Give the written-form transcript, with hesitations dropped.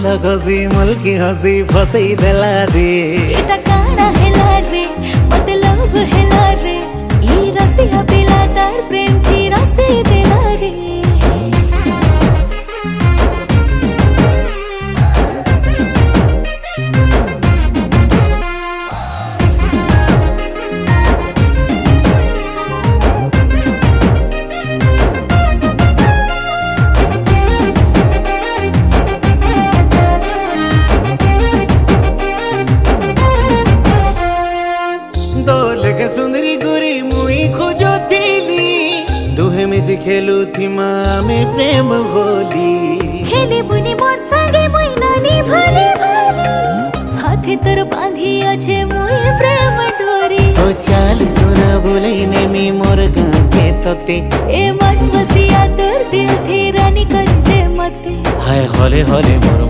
फूल घसी मुल्की हसी फसई देला रे एटा काना हेला रे मतलब हेला रे ई रसिया पिला तार प्रेम की रसी देला रे दोल के सुंदरी गुरी मुई खोजो थीली दुहे मिसी खेलू थी माँ में प्रेम बोली खेली बुनी मोर संगे मुई नानी भाले भाले हाथे तोर बांधी अच्छे मुई प्रेम डोरी तो चाल सुना बोले ने मी मोर गाके तोते ए मन बसिया तोर दिल थी रानी कर दे मते हाय हले हले मोर